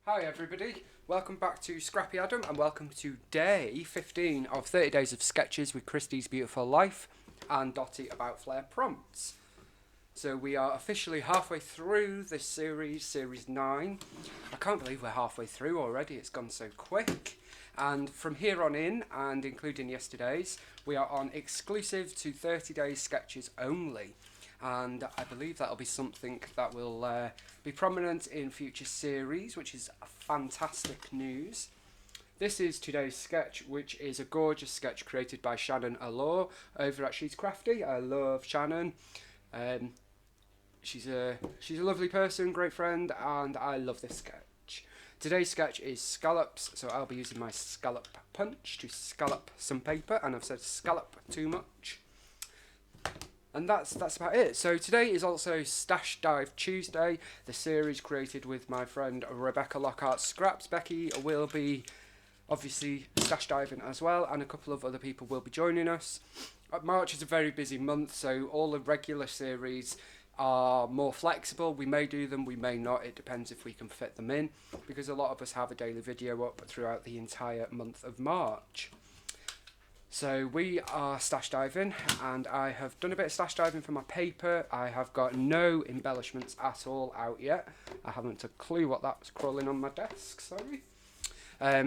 Hi everybody, welcome back to Scrappy Adam and welcome to day 15 of 30 Days of Sketches with Christie's Beautiful Life and Dotty about Flair prompts. So we are officially halfway through this series, series 9. I can't believe we're halfway through already, it's gone so quick. And from here on in, and including yesterday's, we are on exclusive to 30 Days Sketches only. And I believe that'll be something that will be prominent in future series, which is fantastic news. This is today's sketch, which is a gorgeous sketch created by Shannon Allure over at She's Crafty. I love Shannon. She's a lovely person, great friend, and I love this sketch. Today's sketch is scallops, so I'll be using my scallop punch to scallop some paper, and I've said scallop too much. And that's about it. So today is also Stash Dive Tuesday, the series created with my friend Rebecca Lockhart Scraps. Becky will be obviously stash diving as well, and a couple of other people will be joining us. March is a very busy month, so all the regular series are more flexible. We may do them, we may not. It depends if we can fit them in, because a lot of us have a daily video up throughout the entire month of March. So we are stash diving, and I have done a bit of stash diving for my paper. I have got no embellishments at all out yet. I haven't a clue what that's crawling on my desk, sorry.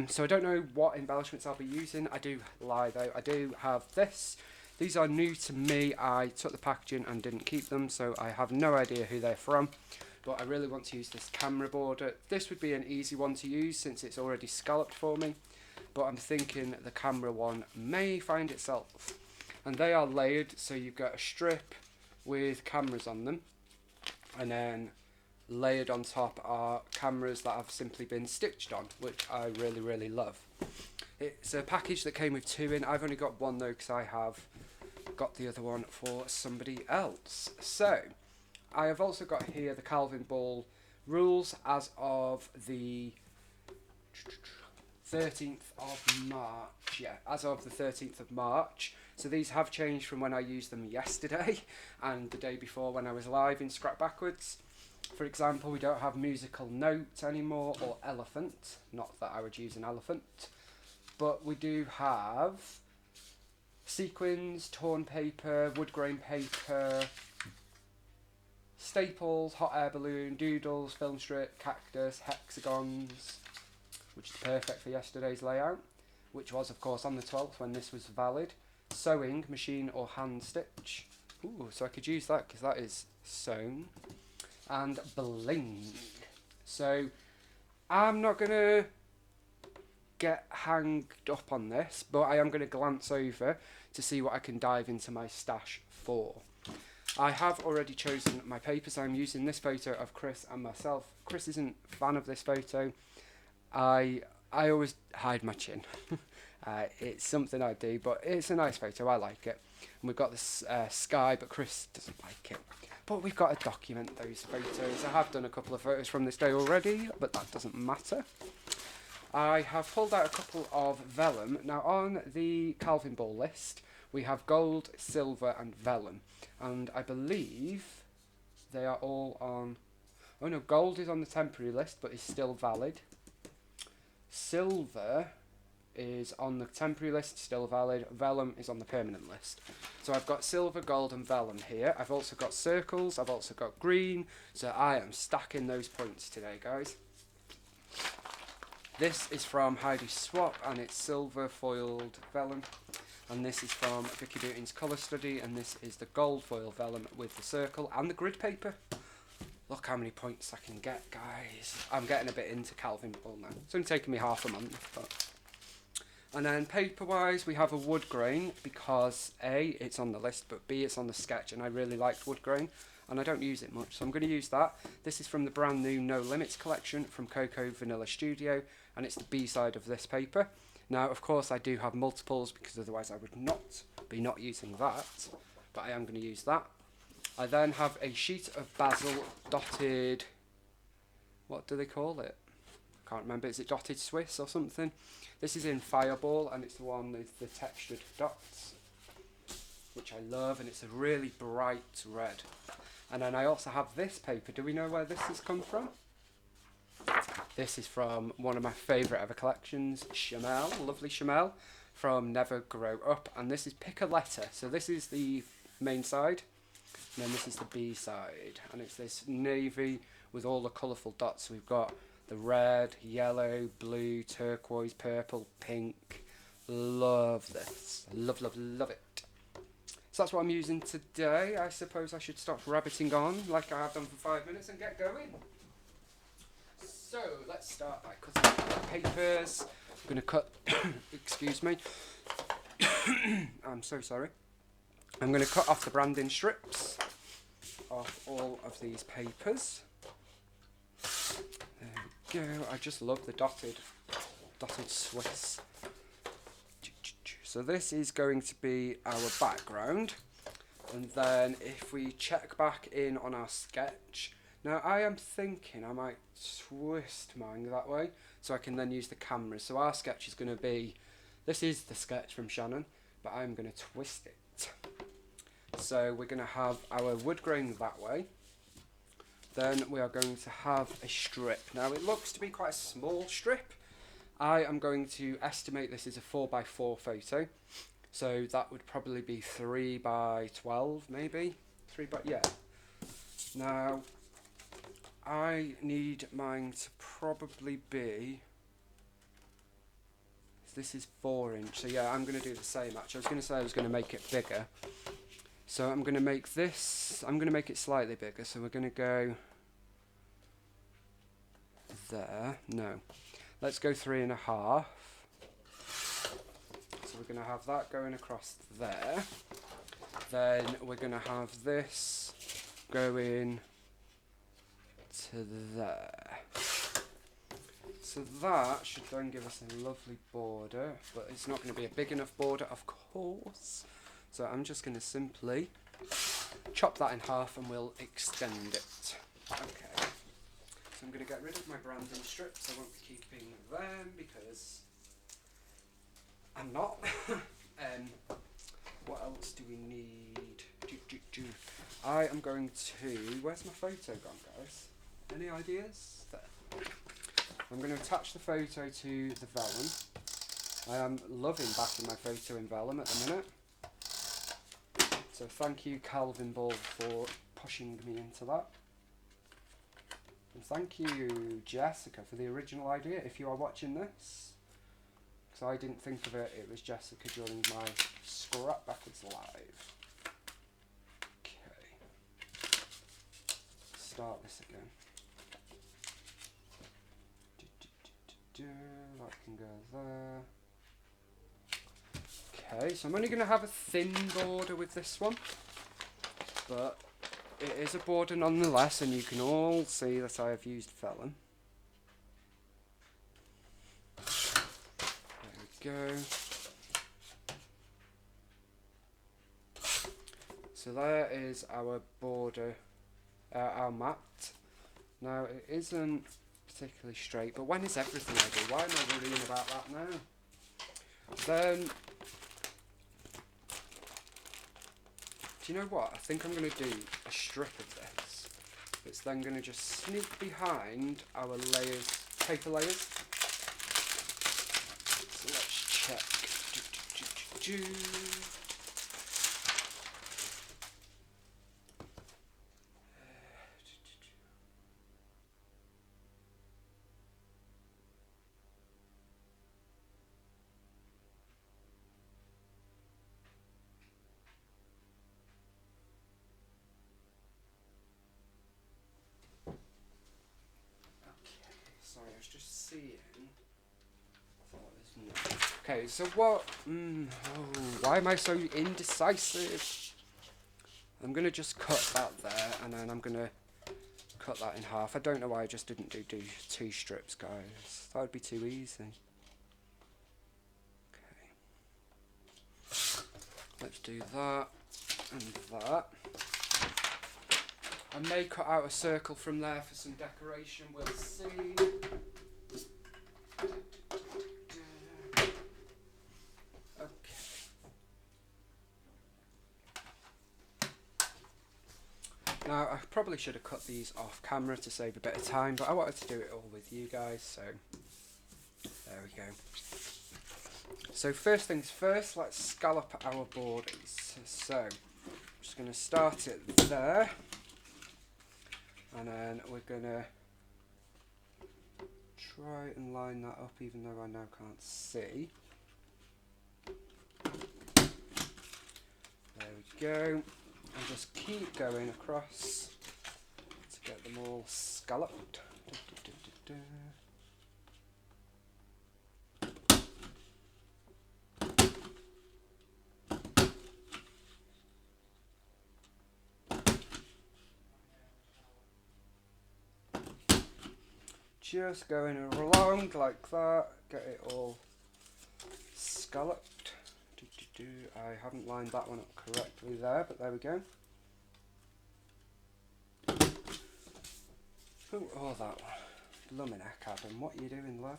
So I don't know what embellishments I'll be using. I do lie though, I do have this. These are new to me. I took the packaging and didn't keep them, so I have no idea who they're from. But I really want to use this camera border. This would be an easy one to use since it's already scalloped for me. But I'm thinking the camera one may find itself. And they are layered, so you've got a strip with cameras on them, and then layered on top are cameras that have simply been stitched on, which I really love. It's a package that came with 2 in. I've only got 1 though, because I have got the other one for somebody else. So I have also got here the Calvin Ball rules as of the 13th of March, yeah, as of the 13th of March. So these have changed from when I used them yesterday and the day before when I was live in Scrap Backwards. For example, we don't have musical note anymore, or elephant, not that I would use an elephant, but we do have sequins, torn paper, wood grain paper, staples, hot air balloon, doodles, film strip, cactus, hexagons, which is perfect for yesterday's layout, which was of course on the 12th when this was valid. Sewing, machine or hand stitch. Ooh, so I could use that because that is sewn. And bling. So I'm not going to get hanged up on this, but I am going to glance over to see what I can dive into my stash for. I have already chosen my papers. I'm using this photo of Chris and myself. Chris isn't a fan of this photo. I always hide my chin. It's something I do, but it's a nice photo. I like it. And we've got this sky, but Chris doesn't like it. But we've got to document those photos. I have done a couple of photos from this day already, but that doesn't matter. I have pulled out a couple of vellum. Now on the Calvin Ball list, we have gold, silver and vellum. And I believe they are all on... Oh no, gold is on the temporary list, but is still valid. Silver is on the temporary list, still valid. Vellum is on the permanent list. So I've got silver, gold and vellum here. I've also got circles, I've also got green. So I am stacking those points today, guys. This is from Heidi Swap and it's silver foiled vellum. And this is from Vicky Newton's Colour Study, and this is the gold foil vellum with the circle and the grid paper. Look how many points I can get, guys. I'm getting a bit into Calvin Ball now. It's only taken me half a month. But... And then paper-wise, we have a wood grain because A, it's on the list, but B, it's on the sketch, and I really liked wood grain, and I don't use it much, so I'm going to use that. This is from the brand new No Limits collection from Coco Vanilla Studio, and it's the B side of this paper. Now, of course, I do have multiples, because otherwise I would not be not using that, but I am going to use that. I then have a sheet of basil dotted, what do they call it? I can't remember, is it dotted Swiss or something? This is in Fireball and it's the one with the textured dots, which I love, and it's a really bright red. And then I also have this paper. Do we know where this has come from? This is from one of my favourite ever collections, Chamel, lovely Chamel, from Never Grow Up. And this is Pick a Letter. So this is the main side, and then this is the B side. And it's this navy with all the colourful dots. We've got the red, yellow, blue, turquoise, purple, pink. Love this. Love, love, love it. So that's what I'm using today. I suppose I should stop rabbiting on like I have done for 5 minutes and get going. So let's start by cutting the papers. I'm going to cut, excuse me, I'm so sorry. I'm going to cut off the branding strips off all of these papers. There we go. I just love the dotted Swiss. So this is going to be our background, and then if we check back in on our sketch, now I am thinking I might twist mine that way so I can then use the camera. So our sketch is going to be, this is the sketch from Shannon, but I'm going to twist it. So we're going to have our wood grain that way, then we are going to have a strip. Now it looks to be quite a small strip. I am going to estimate this is a 4x4 photo, so that would probably be 3x12 maybe, yeah. Now I need mine to probably be, this is 4 inch, so yeah, I'm going to do the same actually. I was going to say I was going to make it bigger, so I'm going to make this, I'm going to make it slightly bigger, so we're going to go there, no. Let's go 3.5. So we're going to have that going across there. Then we're going to have this going to there. So that should then give us a lovely border, but it's not going to be a big enough border, of course. So I'm just going to simply chop that in half and we'll extend it. Okay. I'm going to get rid of my branding strips. I won't be keeping them because I'm not. What else do we need? I am going to, where's my photo gone, guys? Any ideas? There. I'm going to attach the photo to the vellum. I am loving backing my photo in vellum at the minute. So thank you, Calvin Ball, for pushing me into that. And thank you, Jessica, for the original idea, if you are watching this. Because I didn't think of it, it was Jessica during my Scrap Backwards Live. Okay. Start this again. That can go there. Okay, so I'm only going to have a thin border with this one. But it is a border nonetheless, and you can all see that I have used vellum. There we go. So there is our border, our mat. Now it isn't particularly straight, but when is everything I do? Why am I worrying about that now? Then, do you know what? I think I'm going to do a strip of this. It's then going to just sneak behind our layers, paper layers. So let's check. Sorry, I was just seeing. Okay, so what? Why am I so indecisive? I'm going to just cut that there, and then I'm going to cut that in half. I don't know why I just didn't do 2 strips, guys. That would be too easy. Okay. Let's do that and that. I may cut out a circle from there for some decoration, we'll see. Okay. Now, I probably should have cut these off camera to save a bit of time, but I wanted to do it all with you guys, so there we go. So first things first, let's scallop our borders. So I'm just going to start it there, and then we're going to try and line that up even though I now can't see. There we go. And just keep going across to get them all scalloped. Just going along like that, get it all scalloped. I haven't lined that one up correctly there, but there we go. Oh, that one. Bloomin' heck, Adam, what are you doing, lad?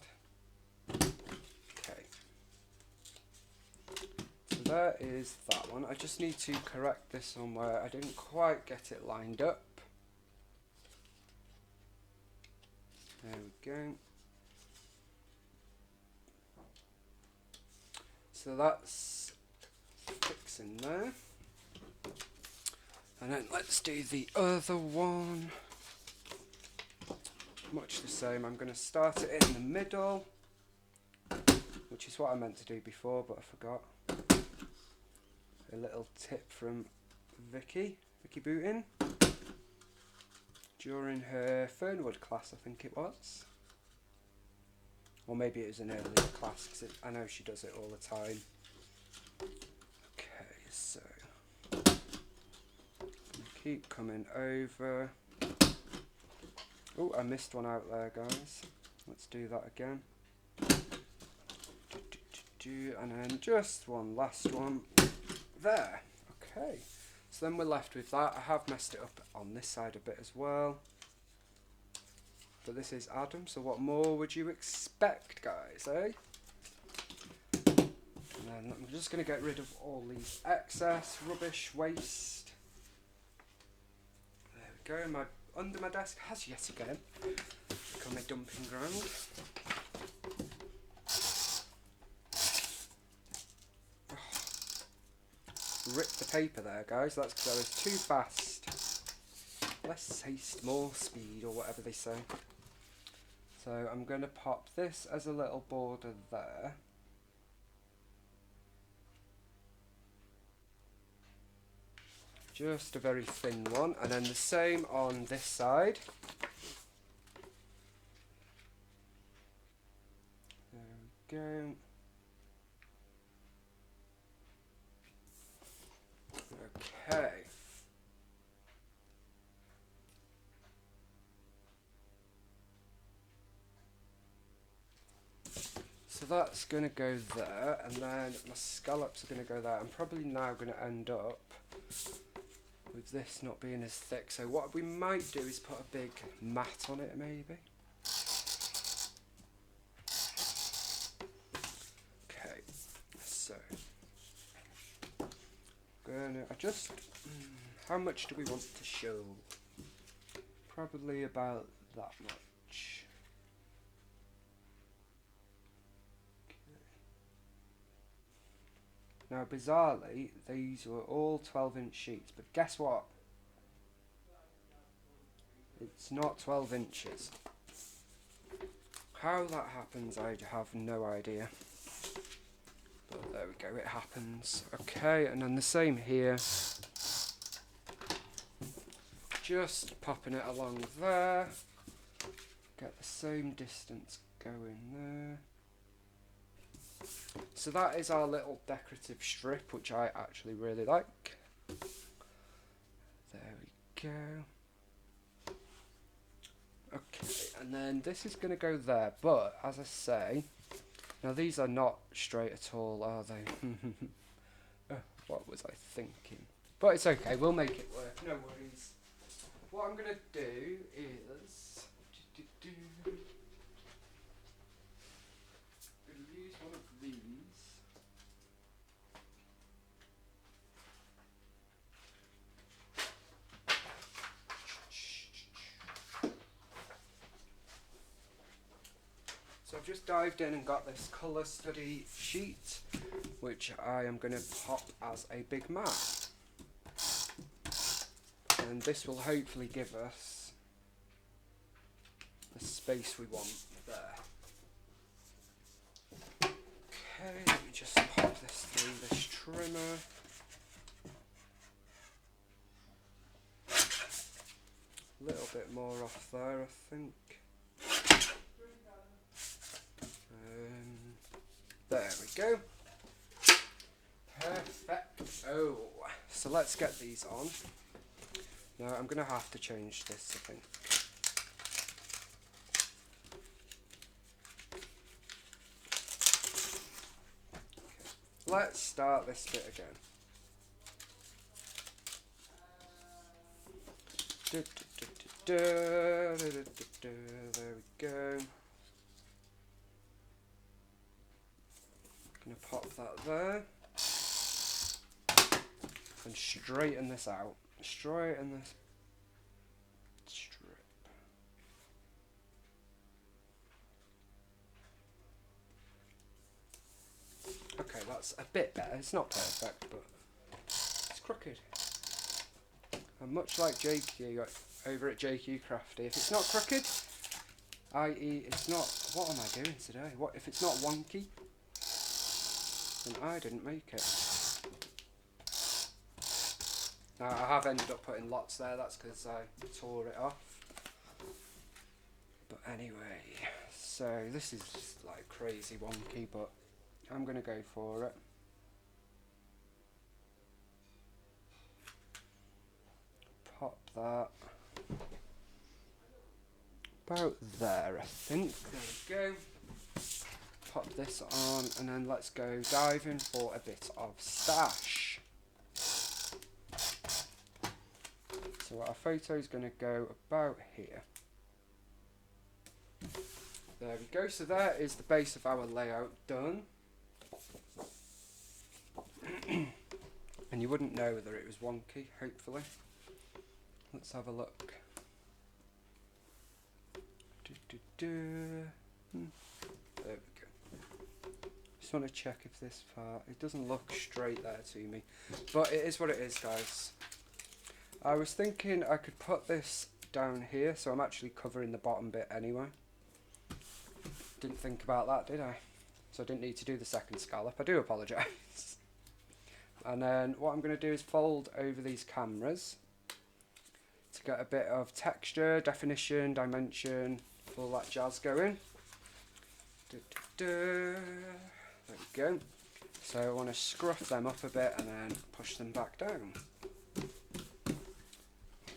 Okay. So there is that one. I just need to correct this one where I didn't quite get it lined up. There we go. So that's fixing there. And then let's do the other one. Much the same. I'm going to start it in the middle, which is what I meant to do before, but I forgot. A little tip from Vicky Bootin. During her Fernwood class, I think it was. Or maybe it was an earlier class, because I know she does it all the time. Okay, so keep coming over. Oh, I missed one out there, guys. Let's do that again. And then just one last one. There. Okay. So then we're left with that. I have messed it up on this side a bit as well. But this is Adam, so what more would you expect, guys, eh? And then I'm just going to get rid of all these excess, rubbish, waste. There we go. Under my desk has yet again become a dumping ground. Ripped the paper there, guys. That's because I was too fast. Less haste, more speed, or whatever they say. So I'm going to pop this as a little border there. Just a very thin one, and then the same on this side. There we go. Okay. So that's going to go there, and then my scallops are going to go there. I'm probably now going to end up with this not being as thick. So what we might do is put a big mat on it, maybe. Okay, so gonna adjust. How much do we want to show? Probably about that much. Now, bizarrely, these were all 12-inch sheets, but guess what? It's not 12 inches. How that happens, I have no idea. But there we go, it happens. Okay, and then the same here. Just popping it along there. Get the same distance going there. So that is our little decorative strip, which I actually really like. There we go. Okay, and then this is going to go there, but as I say, now these are not straight at all, are they? What was I thinking? But it's okay, we'll make it work, no worries. What I'm going to do is... use one of these. So I've just dived in and got this colour study sheet, which I am going to pop as a big map. And this will hopefully give us the space we want there. Okay, let me just pop this through this trimmer. A little bit more off there, I think. There we go. Perfect. Oh, so let's get these on. Now I'm going to have to change this, I think. Okay. Let's start this bit again. There we go. Gonna pop that there and straighten this out. Straighten this strip. Okay, that's a bit better. It's not perfect, but it's crooked. And much like JQ over at JQ Crafty, if it's not crooked, i.e. it's not, what am I doing today? What if it's not wonky? And I didn't make it. Now I have ended up putting lots there, that's because I tore it off. But anyway, so this is just like crazy wonky, but I'm going to go for it. Pop that. About there, I think. There we go. Pop this on, and then let's go diving for a bit of stash. So our photo is going to go about here. There we go. So there is the base of our layout done. And you wouldn't know whether it was wonky, hopefully. Let's have a look. There we go. Just want to check if this part, it doesn't look straight there to me, but it is what it is, guys. I was thinking I could put this down here, so I'm actually covering the bottom bit anyway. Didn't think about that, did I? So I didn't need to do the second scallop. I do apologise. And then what I'm going to do is fold over these cameras to get a bit of texture, definition, dimension, all that jazz going. There we go. So I want to scruff them up a bit and then push them back down.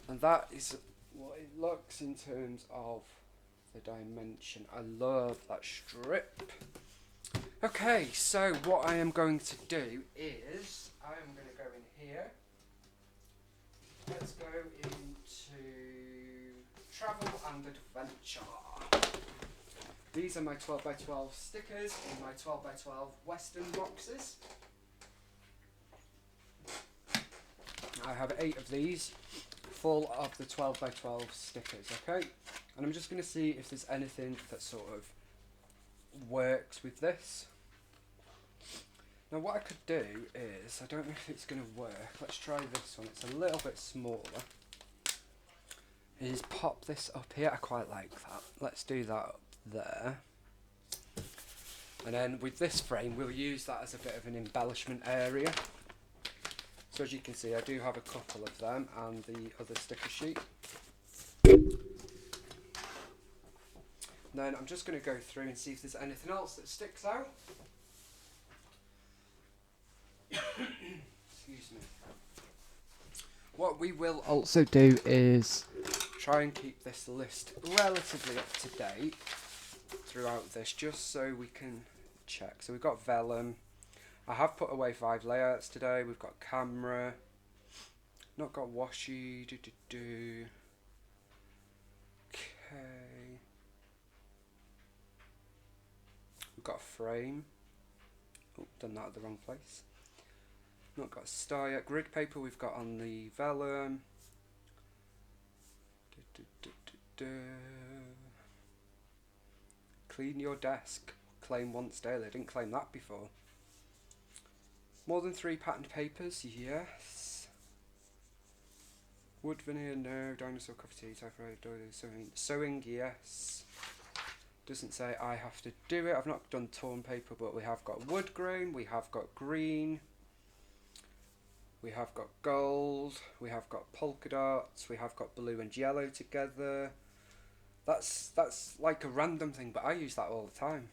And that is what it looks in terms of the dimension. I love that strip. Okay, so what I am going to do is I am going to go in here. Let's go into travel and adventure. These are my 12x12 stickers in my 12x12 Western boxes. I have 8 of these full of the 12x12 stickers, okay? And I'm just going to see if there's anything that sort of works with this. Now what I could do is, I don't know if it's going to work, let's try this one, it's a little bit smaller, is pop this up here. I quite like that. Let's do that up there. And then with this frame we'll use that as a bit of an embellishment area. So as you can see I do have a couple of them and the other sticker sheet. Then I'm just going to go through and see if there's anything else that sticks out. Excuse me. What we will also do is try and keep this list relatively up to date throughout this, just so we can check. So we've got vellum. I have put away 5 layouts today. We've got camera. Not got washi. Okay. We've got a frame. Oh, done that at the wrong place. Not got a star yet. Grid paper we've got on the vellum. clean your desk. Claim once daily. I didn't claim that before. More than 3 patterned papers, yes. Wood veneer, no. Dinosaur coffee tea, typewriter, sewing, yes. Doesn't say I have to do it. I've not done torn paper, but we have got wood grain, we have got green, we have got gold, we have got polka dots, we have got blue and yellow together. That's like a random thing, but I use that all the time.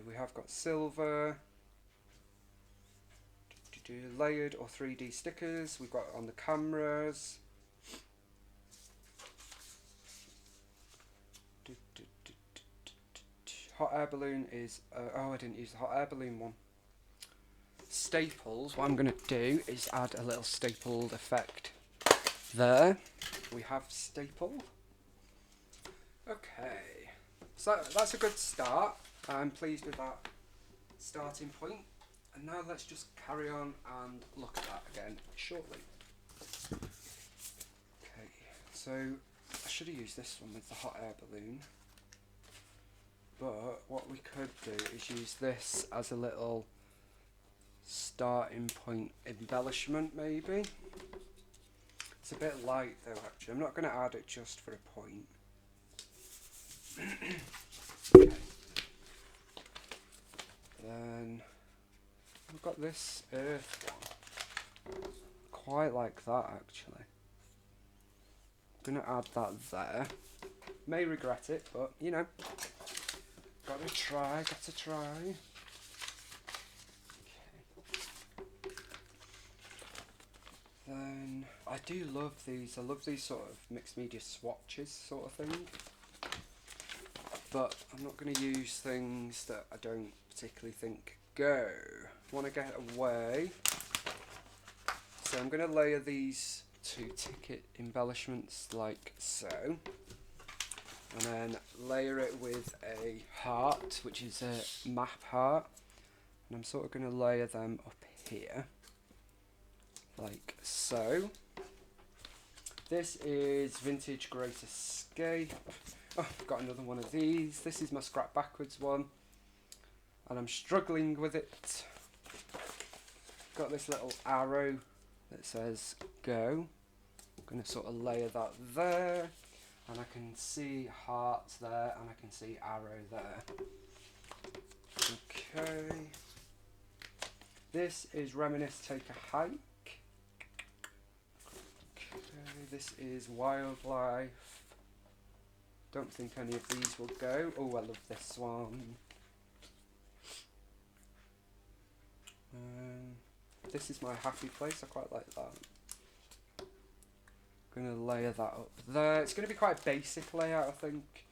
We have got silver, layered or 3D stickers. We've got on the cameras. Hot air balloon is oh, I didn't use the hot air balloon one. Staples. What I'm going to do is add a little stapled effect there. We have staple. Okay, so that's a good start. I'm pleased with that starting point. And now let's just carry on and look at that again shortly. Okay, so I should have used this one with the hot air balloon. But what we could do is use this as a little starting point embellishment maybe. It's a bit light though actually. I'm not going to add it just for a point. Okay. Then we've got this earth one. Quite like that actually. I'm going to add that there. May regret it, but you know. Gotta try. Okay. Then I do love these. I love these sort of mixed media swatches sort of thing. But I'm not going to use things that I don't particularly think go. Want to get away. So I'm going to layer these 2 ticket embellishments like so. And then layer it with a heart, which is a map heart. And I'm sort of going to layer them up here. Like so. This is Vintage Great Escape. Oh, I've got another one of these. This is my scrap backwards one. And I'm struggling with it. Got this little arrow that says go. I'm going to sort of layer that there. And I can see hearts there and I can see arrow there. Okay. This is Reminisce Take a Hike. This is wildlife. Don't think any of these will go. Oh, I love this one. This is my happy place. I quite like that. Gonna layer that up there. It's gonna be quite a basic layout, I think.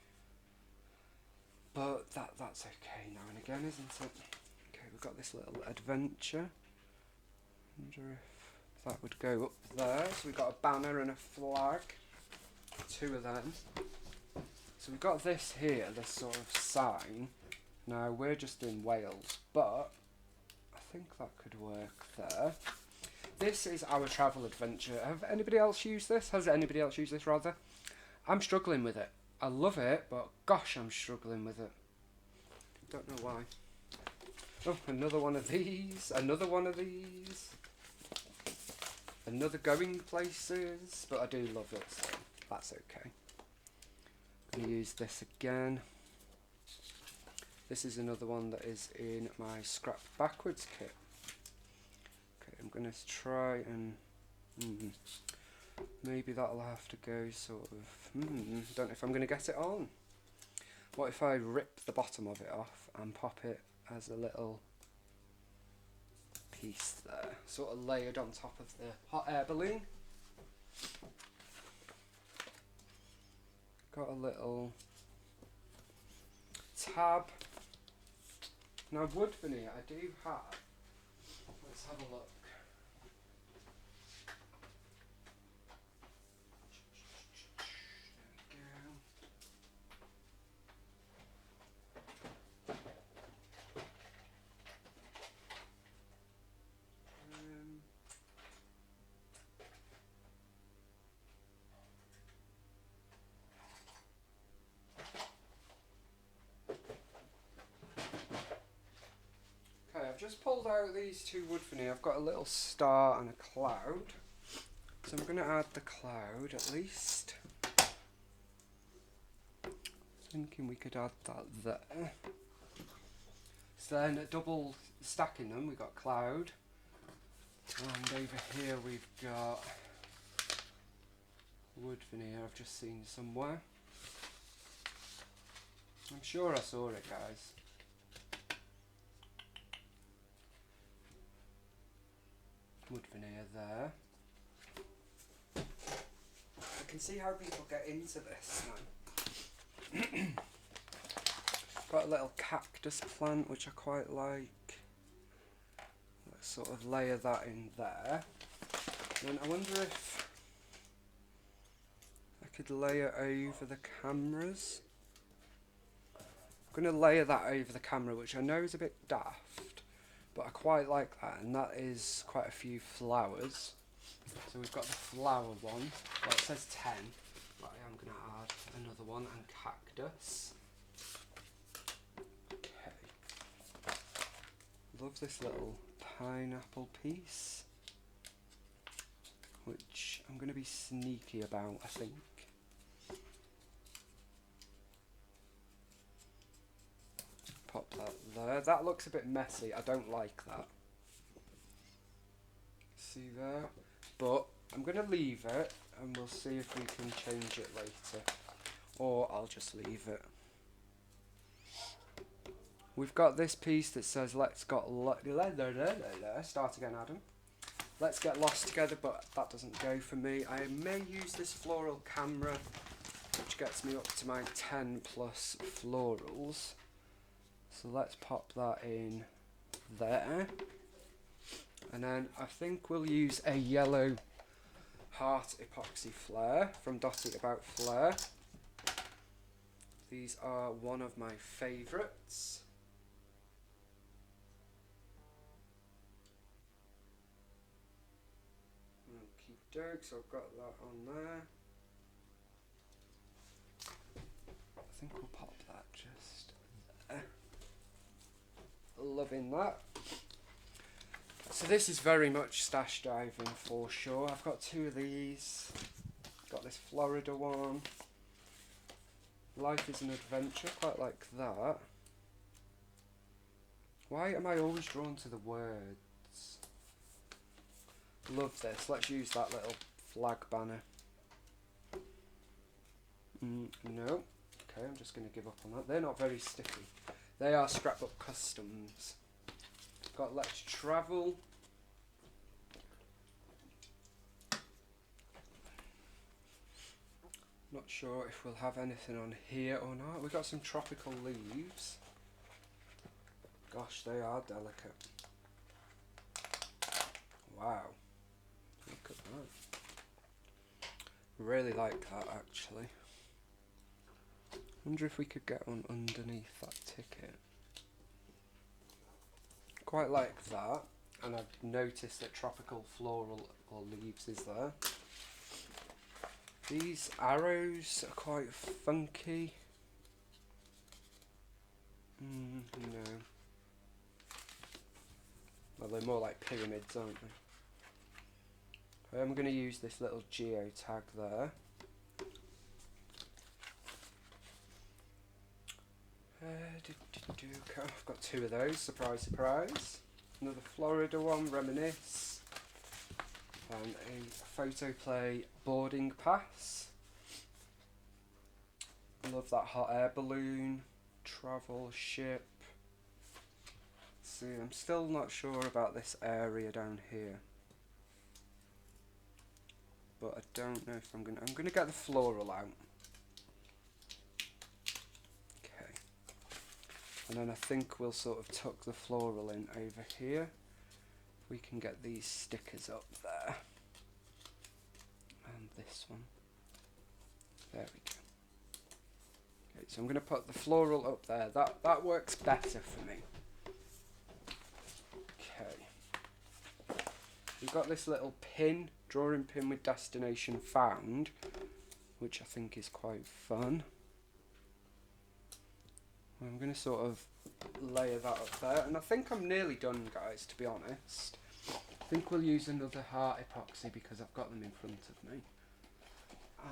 But that's okay now and again, isn't it? Okay, we've got this little adventure. Wonder if that would go up there. So we've got a banner and a flag. 2 of them. So we've got this here, this sort of sign. Now we're just in Wales, but I think that could work there. This is our travel adventure. Have anybody else used this? Has anybody else used this rather? I'm struggling with it. I love it, but gosh, I'm struggling with it. Don't know why. Oh, another one of these. Another one of these. Another going places, but I do love it, so that's okay. I'm going to use this again. This is another one that is in my scrap backwards kit. Okay, I'm going to try and maybe that'll have to go sort of, don't know if I'm going to get it on. What if I rip the bottom of it off and pop it as a little piece there, sort of layered on top of the hot air balloon. Got a little tab. Now wood veneer I do have. Let's have a look. just pulled out these two wood veneer. I've got a little star and a cloud. So I'm going to add the cloud at least. Thinking we could add that there. So then double stacking them, we've got cloud. And over here we've got wood veneer I've just seen somewhere. I'm sure I saw it, guys. Wood veneer there. I can see how people get into this now. Got a little cactus plant which I quite like. Let's sort of layer that in there. And I wonder if I could layer over the cameras. I'm going to layer that over the camera, which I know is a bit daft, but I quite like that, and that is quite a few flowers. So we've got the flower one. Well, it says 10, but I am going to add another one, and cactus. Okay. Love this little pineapple piece, which I'm going to be sneaky about, I think. Pop that there. That looks a bit messy. I don't like that. See there? But I'm going to leave it and we'll see if we can change it later. Or I'll just leave it. We've got this piece that says let's start again, Adam. Let's get lost together, but that doesn't go for me. I may use this floral camera, which gets me up to my 10 plus florals. So let's pop that in there. And then I think we'll use a yellow heart epoxy Flair from Dotty about Flair. These are one of my favourites. Okie doke, so I've got that on there. I think we'll pop that just there. Loving that. So this is very much stash diving for sure. I've got two of these. Got this Florida one. Life is an adventure, quite like that. Why am I always drawn to the words? Love this. Let's use that little flag banner. No. Okay, I'm just going to give up on that. They're not very sticky. They are Scrapbook Customs. Got Let's Travel. Not sure if we'll have anything on here or not. We've got some tropical leaves. Gosh, they are delicate. Wow. Look at that. Really like that, actually. Wonder if we could get one underneath that ticket. Quite like that, and I've noticed that tropical floral or leaves is there. These arrows are quite funky. No. Well, they're more like pyramids, aren't they? I'm going to use this little geo tag there. I've got two of those, surprise, surprise. Another Florida one, Reminisce. And a photoplay boarding pass. Love that hot air balloon. Travel ship. See, I'm still not sure about this area down here. But I don't know if I'm gonna get the floral out. And then I think we'll sort of tuck the floral in over here. We can get these stickers up there. And this one. There we go. Okay, so I'm going to put the floral up there. That works better for me. Okay. We've got this little pin, drawing pin with destination found, which I think is quite fun. I'm going to sort of layer that up there, and I think I'm nearly done, guys, to be honest. I think we'll use another heart epoxy because I've got them in front of me.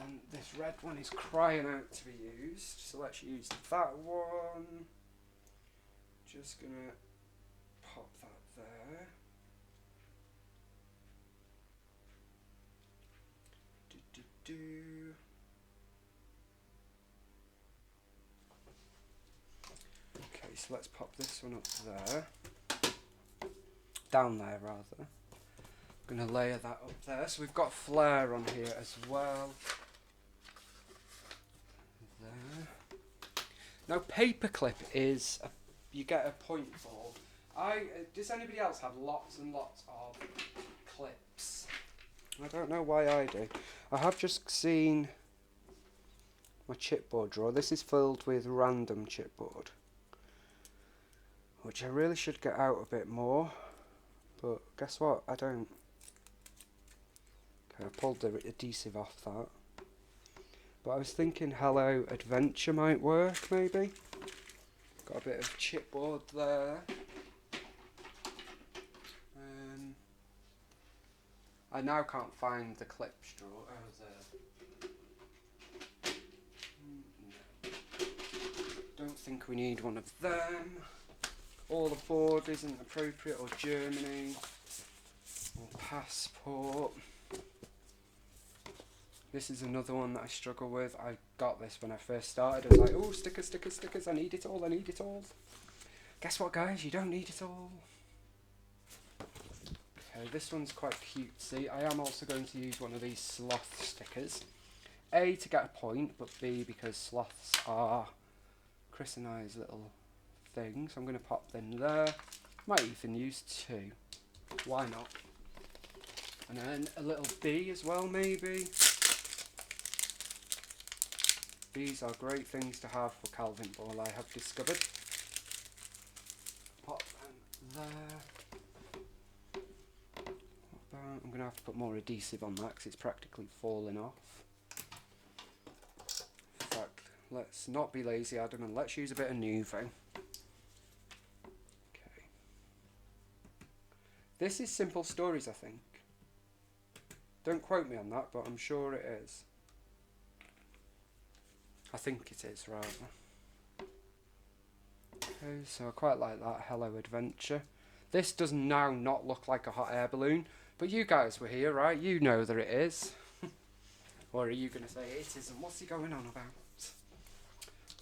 And this red one is crying out to be used, so let's use that one. Just going to pop that there. Okay, so let's pop this one up there. Down there, rather. I'm going to layer that up there. So we've got Flair on here as well. There. Now, paperclip is, you get a point for. Does anybody else have lots and lots of clips? I don't know why I do. I have just seen my chipboard drawer. This is filled with random chipboard, which I really should get out a bit more, but guess what? I don't. Okay, I pulled the adhesive off that. But I was thinking Hello Adventure might work, maybe. Got a bit of chipboard there. I now can't find the clip straw. Oh, there. No. Don't think we need one of them. All the board isn't appropriate, or Germany, or passport. This is another one that I struggle with. I got this when I first started. I was like, oh, stickers, stickers, stickers. I need it all, I need it all. Guess what, guys? You don't need it all. Okay, this one's quite cutesy. I am also going to use one of these sloth stickers. A, to get a point, but B, because sloths are Chris and I's little thing. So I'm going to pop them there. Might even use two. Why not? And then a little B as well, maybe. These are great things to have for Calvin Ball, I have discovered. Pop them there. I'm going to have to put more adhesive on that because it's practically falling off. In fact, let's not be lazy, Adam, and let's use a bit of Nuvo. Okay. This is Simple Stories, I think. Don't quote me on that, but I'm sure it is. I think it is, rather. Okay, so I quite like that Hello Adventure. This does now not look like a hot air balloon, but you guys were here, right? You know that it is. Or are you going to say it isn't? What's he going on about?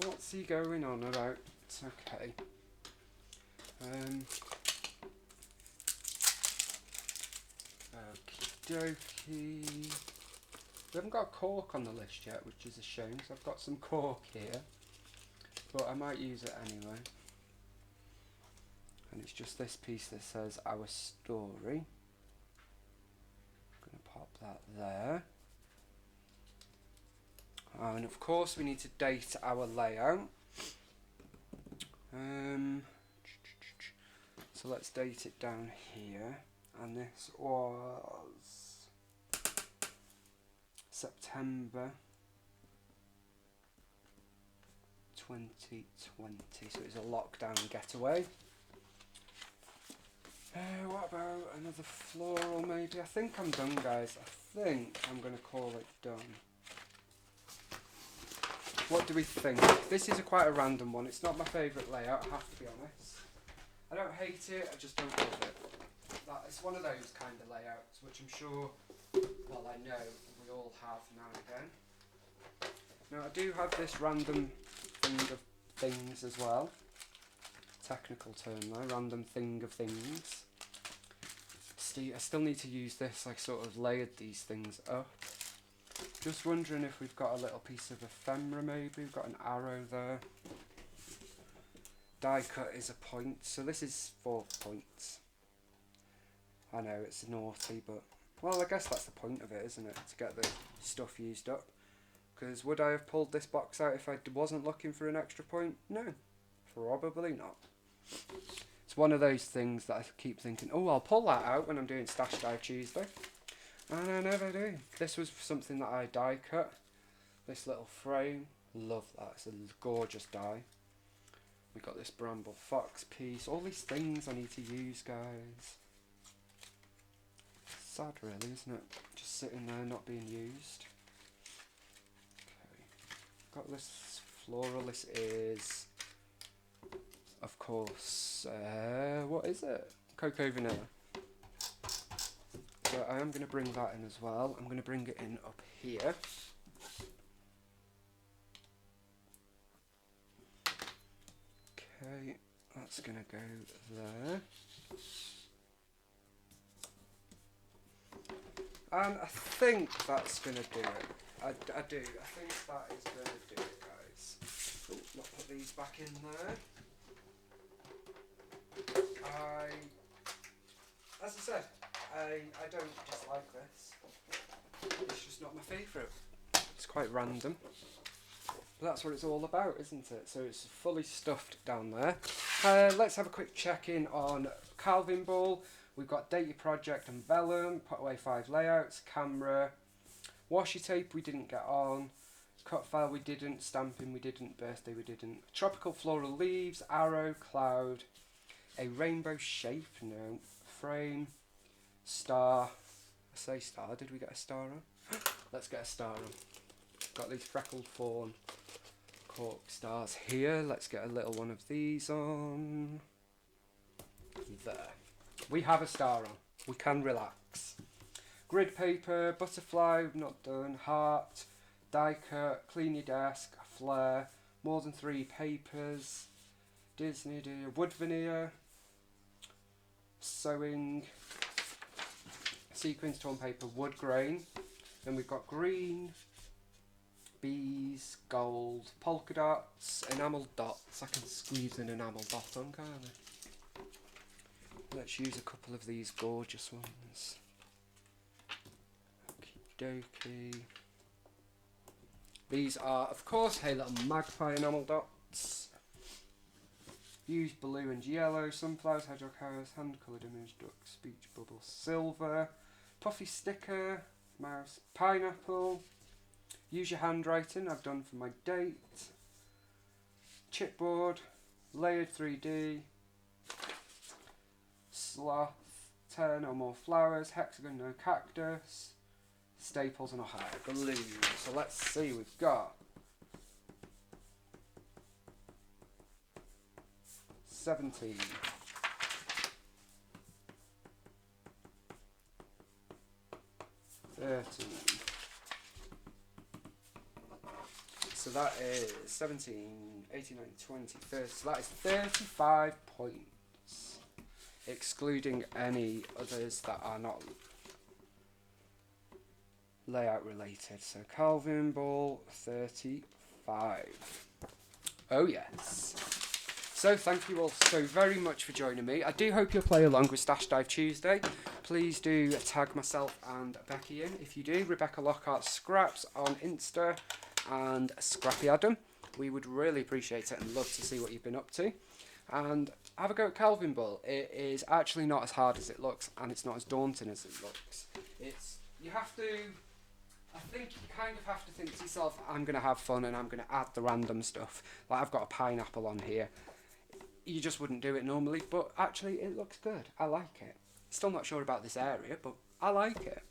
What's he going on about? Okay. Okie dokie. We haven't got a cork on the list yet, which is a shame, because I've got some cork here. But I might use it anyway. And it's just this piece that says Our Story. I'm going to pop that there. And of course we need to date our layout. So let's date it down here. And this was September 2020. So it was a lockdown getaway. What about another floral maybe? I think I'm done, guys. I think I'm going to call it done. What do we think? This is quite a random one. It's not my favourite layout, I have to be honest. I don't hate it, I just don't love it. It's one of those kind of layouts, which I'm sure, well, I know we all have now and again. Now, I do have this random thing of things as well. Technical term though, random thing of things. I still need to use this, I sort of layered these things up. Just wondering if we've got a little piece of ephemera maybe, we've got an arrow there. Die cut is a point, so this is 4 points. I know it's naughty, but, well, I guess that's the point of it, isn't it? To get the stuff used up. Because would I have pulled this box out if I wasn't looking for an extra point? No, probably not. It's one of those things that I keep thinking, oh, I'll pull that out when I'm doing Stash Dive Tuesday. And I never do. This was something that I die cut. This little frame. Love that. It's a gorgeous die. We got this bramble fox piece. All these things I need to use, guys. Sad really, isn't it? Just sitting there not being used. Okay. Got this floral. This is, of course, what is it? Cocoa vanilla. So I am going to bring that in as well. I'm going to bring it in up here. Okay, that's going to go there. And I think that's going to do it. I do. I think that is going to do it, guys. Oh, not put these back in there. As I said, I don't dislike this. It's just not my favourite. It's quite random. But that's what it's all about, isn't it? So it's fully stuffed down there. Let's have a quick check-in on Calvin Ball. We've got Dotty Project and Vellum, Put Away 5 layouts, camera, washi tape we didn't get on, cut file we didn't, stamping we didn't, birthday we didn't, tropical floral leaves, arrow, cloud, a rainbow shape, no, frame, star. I say star, did we get a star on? Let's get a star on. Got these freckled fawn cork stars here. Let's get a little one of these on. There. We have a star on. We can relax. Grid paper, butterfly, not done, heart, die cut, clean your desk, Flair, more than 3 papers, Disney, wood veneer, sewing, sequins, torn paper, wood grain. Then we've got green, bees, gold, polka dots, enamel dots. I can squeeze an enamel dot on, can't I? Let's use a couple of these gorgeous ones. Okie dokie. These are, of course, hey little magpie enamel dots. Use blue and yellow, sunflowers, hedgehog hairs, hand coloured image, duck, speech bubble, silver, puffy sticker, mouse, pineapple. Use your handwriting, I've done for my date. Chipboard, layered 3D. Sloth, 10 or more flowers, hexagon, no cactus, staples and a high balloon. So let's see, we've got 17, 13. So that is 17, 18, 19, 20, 30. So that is 35 points. Excluding any others that are not layout related. So Calvin Ball 35. Oh yes. So thank you all so very much for joining me. I do hope you'll play along with Stash Dive Tuesday. Please do tag myself and Becky in. If you do, Rebecca Lockhart Scraps on Insta and Scrappy Adam. We would really appreciate it and love to see what you've been up to. And have a go at Calvin Ball. It is actually not as hard as it looks, and it's not as daunting as it looks. You have to, I think you kind of have to think to yourself, I'm going to have fun and I'm going to add the random stuff. Like I've got a pineapple on here. You just wouldn't do it normally, but actually it looks good. I like it. Still not sure about this area, but I like it.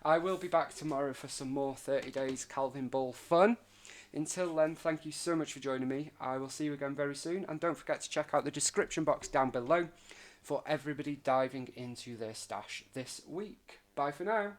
I will be back tomorrow for some more 30 days Calvin Ball fun. Until then, thank you so much for joining me. I will see you again very soon. And don't forget to check out the description box down below for everybody diving into their stash this week. Bye for now.